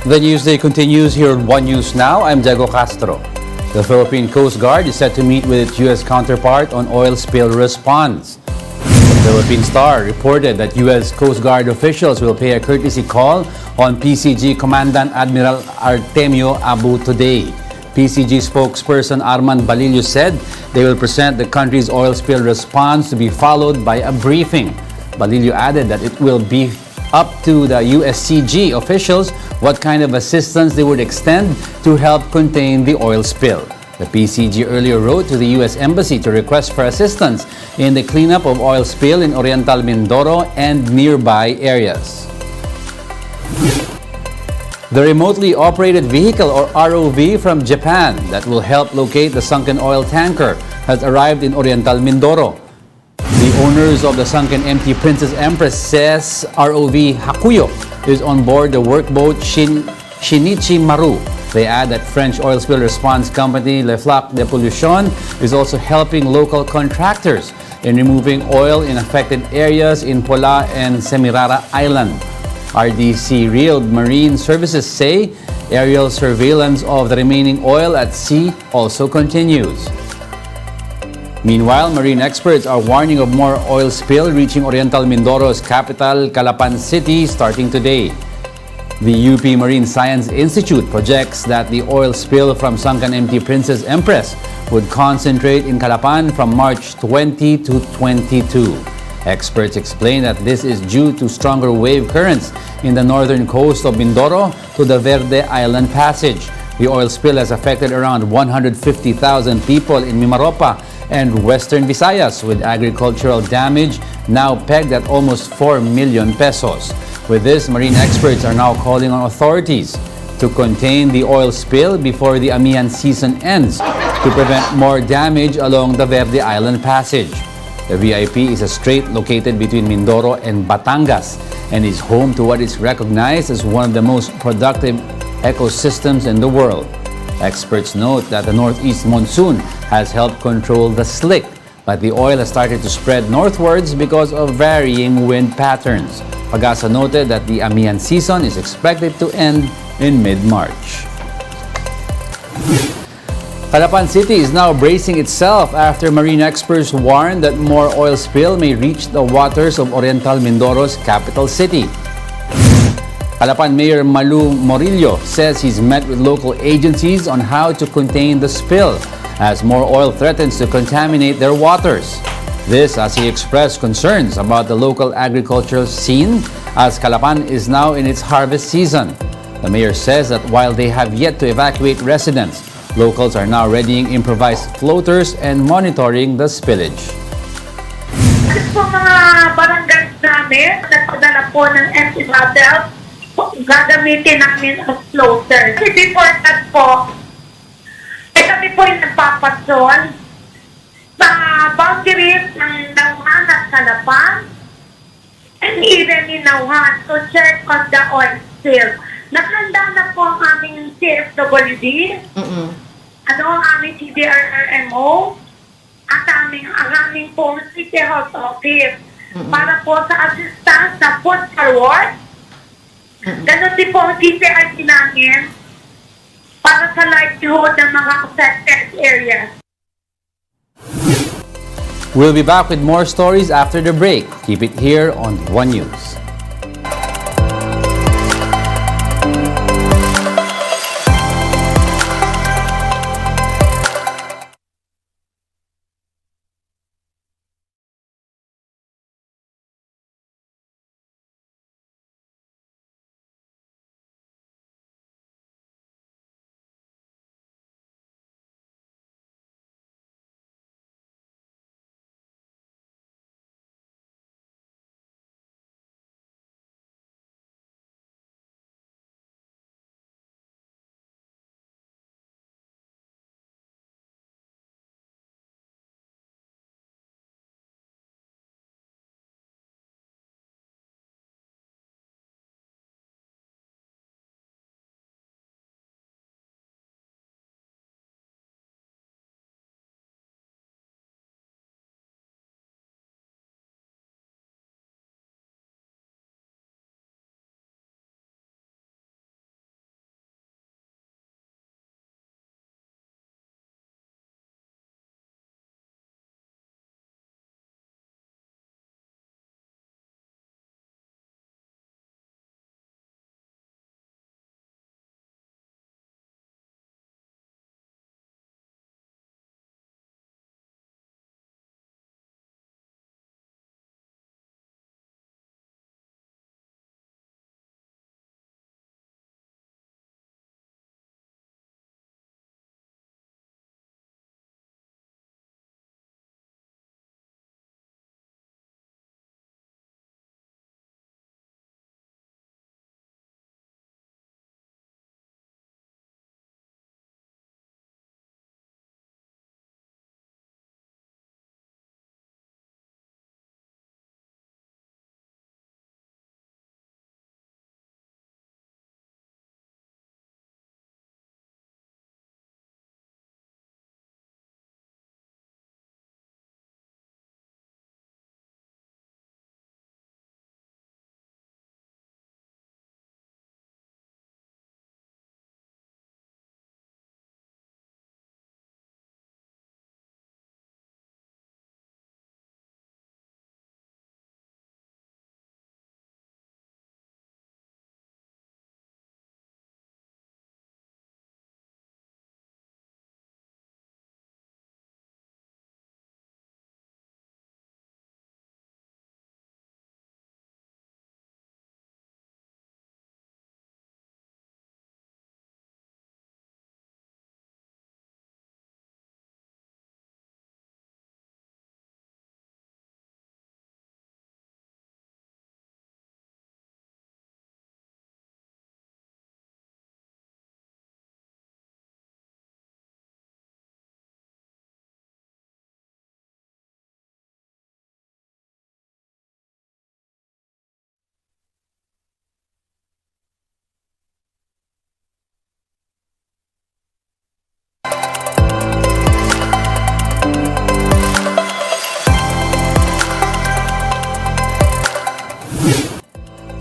The Newsday continues here on One News Now. I'm Diego Castro. The Philippine Coast Guard is set to meet with its U.S. counterpart on oil spill response. The Philippine Star reported that U.S. Coast Guard officials will pay a courtesy call on PCG Commandant Admiral Artemio Abu today. PCG spokesperson Arman Balillo said they will present the country's oil spill response to be followed by a briefing. Balillo added that it will be up to the USCG officials what kind of assistance they would extend to help contain the oil spill. The PCG earlier wrote to the U.S. Embassy to request for assistance in the cleanup of oil spill in Oriental Mindoro and nearby areas. The remotely operated vehicle, or ROV, from Japan that will help locate the sunken oil tanker has arrived in Oriental Mindoro. The owners of the sunken MT Princess Empress says ROV Hakuyo is on board the workboat Shinichi Maru. They add that French oil spill response company Le Flac de Pollution is also helping local contractors in removing oil in affected areas in Pola and Semirara Island. RDC Real Marine Services say aerial surveillance of the remaining oil at sea also continues. Meanwhile, marine experts are warning of more oil spill reaching Oriental Mindoro's capital, Calapan City, starting today. The UP Marine Science Institute projects that the oil spill from sunken MT Princess Empress would concentrate in Calapan from March 20 to 22. Experts explain that this is due to stronger wave currents in the northern coast of Mindoro to the Verde Island Passage. The oil spill has affected around 150,000 people in Mimaropa and Western Visayas, with agricultural damage now pegged at almost 4 million pesos. With this, marine experts are now calling on authorities to contain the oil spill before the Amihan season ends to prevent more damage along the Verde Island Passage. The VIP is a strait located between Mindoro and Batangas and is home to what is recognized as one of the most productive ecosystems in the world. Experts note that the northeast monsoon has helped control the slick, but the oil has started to spread northwards because of varying wind patterns. Pagasa noted that the Amihan season is expected to end in mid-March. Calapan City is now bracing itself after marine experts warn that more oil spill may reach the waters of Oriental Mindoro's capital city. Calapan Mayor Malu Morillo says he's met with local agencies on how to contain the spill as more oil threatens to contaminate their waters. This as he expressed concerns about the local agricultural scene as Calapan is now in its harvest season. The mayor says that while they have yet to evacuate residents, locals are now readying improvised floaters and monitoring the spillage. Ito mga barangays namin, nagpadala po ng empty bottle, gagamitin namin as floater. Kasi before that po, kami po yung nagpapatrol sa boundaries ng Nauhan at Calapan and even in Nauhan to check on the oil spill. Nakahanda na po ang aming CFWD, ang aming CDRRMO, at ang aming po City Health Office para po sa assistance sa food forward. Ganon din po ang CPRT namin para sa livelihood ng mga affected areas. We'll be back with more stories after the break. Keep it here on One News.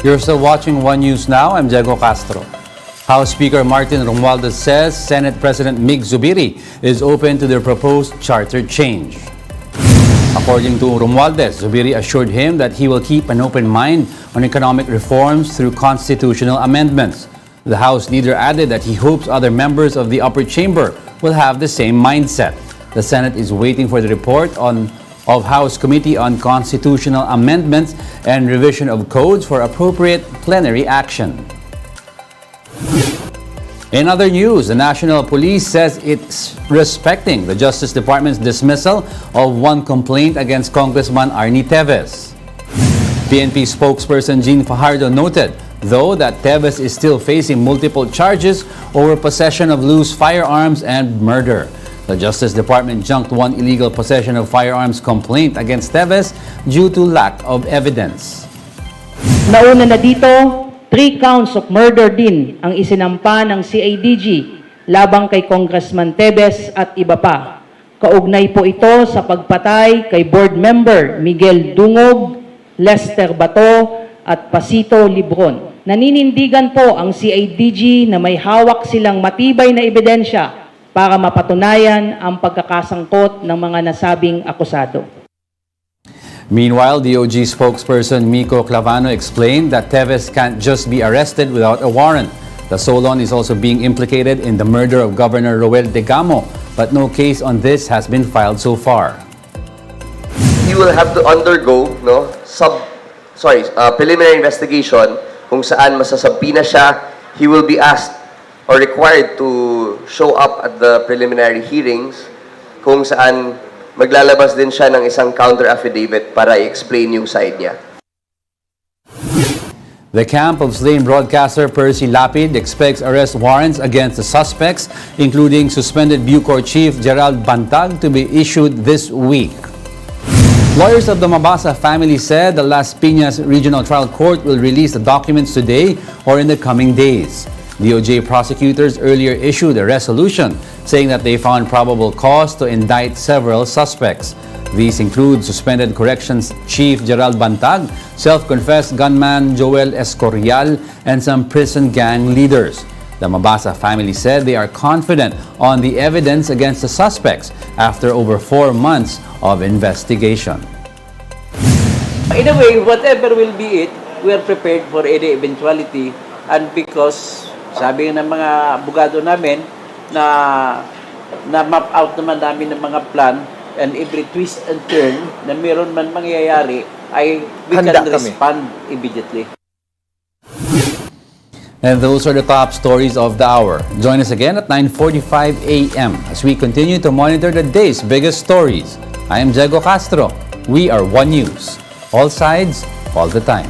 You're still watching One News Now. I'm Diego Castro. House Speaker Martin Romualdez says Senate President Mig Zubiri is open to their proposed charter change. According to Romualdez, Zubiri assured him that he will keep an open mind on economic reforms through constitutional amendments. The House leader added that he hopes other members of the upper chamber will have the same mindset. The Senate is waiting for the report of House Committee on Constitutional Amendments and Revision of Codes for appropriate plenary action. In other news, the National Police says it's respecting the Justice Department's dismissal of one complaint against Congressman Arnie Teves. PNP spokesperson Jean Fajardo noted, though, that Teves is still facing multiple charges over possession of loose firearms and murder. The Justice Department junked one illegal possession of firearms complaint against Teves due to lack of evidence. Nauna na dito, 3 counts of murder din ang isinampa ng CIDG labang kay Congressman Teves at iba pa. Kaugnay po ito sa pagpatay kay board member Miguel Dungog, Lester Bato at Pasito Libron. Naninindigan po ang CIDG na may hawak silang matibay na ebidensya para mapatunayan ang pagkakasangkot ng mga nasabing akusado. Meanwhile, DOJ spokesperson Miko Clavano explained that Teves can't just be arrested without a warrant. The Solon is also being implicated in the murder of Governor Roel Degamo, but no case on this has been filed so far. He will have to undergo preliminary investigation kung saan masasabina siya. He will be asked or required to show up at the preliminary hearings kung saan maglalabas din siya ng isang counter affidavit para i-explain yung side niya. The camp of slain broadcaster Percy Lapid expects arrest warrants against the suspects, including suspended Bucor Chief Gerald Bantag, to be issued this week. Lawyers of the Mabasa family said the Las Piñas Regional Trial Court will release the documents today or in the coming days. DOJ prosecutors earlier issued a resolution saying that they found probable cause to indict several suspects. These include suspended Corrections Chief Gerald Bantag, self-confessed gunman Joel Escorial, and some prison gang leaders. The Mabasa family said they are confident on the evidence against the suspects after over 4 months of investigation. In a way, whatever will be it, we are prepared for any eventuality, and because sabi ng mga abogado namin na map out naman namin ng mga plan, and every twist and turn na meron man mangyayari ay we can respond immediately. And those are the top stories of the hour. Join us again at 9:45 a.m. as we continue to monitor the day's biggest stories. I am Diego Castro. We are One News. All sides, all the time.